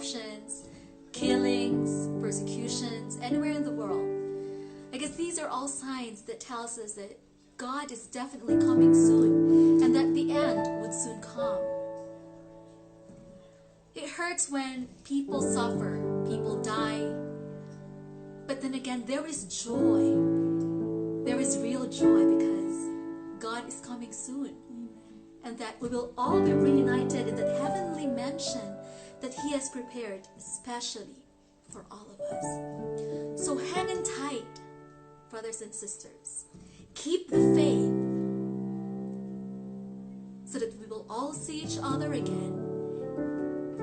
corruptions, killings, persecutions, anywhere in the world. I guess these are all signs that tells us that God is definitely coming soon and that the end would soon come. It hurts when people suffer, people die, but then again, there is joy. There is real joy because God is coming soon. And that we will all be reunited in that heavenly mansion that He has prepared especially for all of us. So hang in tight, brothers and sisters. Keep the faith so that we will all see each other again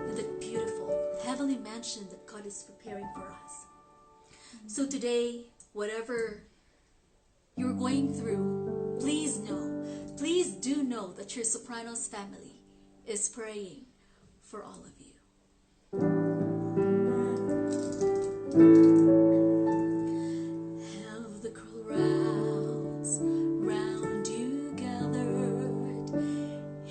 in that beautiful heavenly mansion that God is preparing for us. So today, whatever you're going through, please do know that your Sopranos family is praying for all of you. Have the crowds round you gathered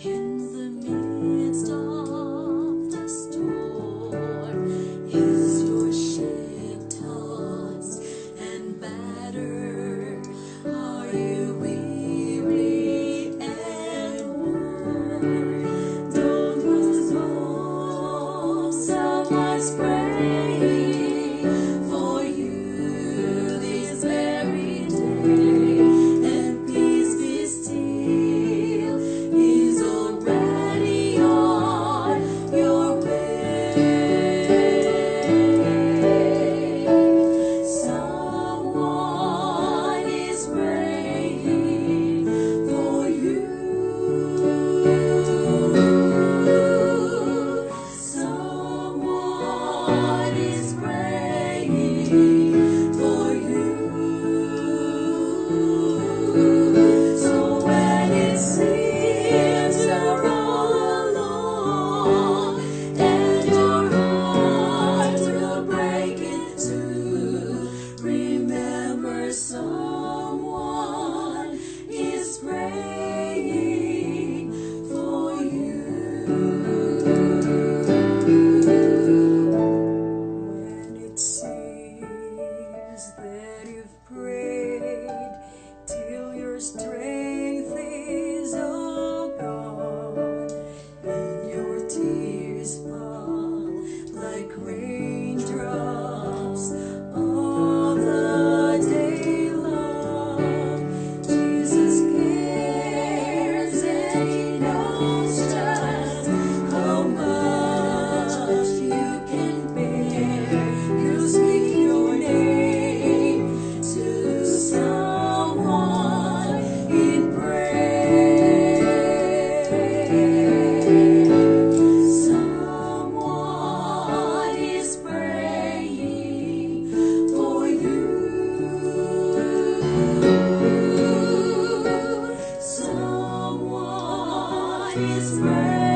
in the midst of the storm. Is your ship tossed and battered? Are you weary and worn? Don't lose hope. Someone's praying for you this very day. And peace be still. He's already on your way. Someone is praying for you. Someone is praying for you. So when it seems you're all alone and your heart will break in two, remember someone is praying for you. When it seems that you've prayed till your strength is all gone and your tears fall like raindrops all the day long, Jesus cares and He knows just how much you can bear. He'll speak your name to someone in prayer. Someone is praying for you. Someone is praying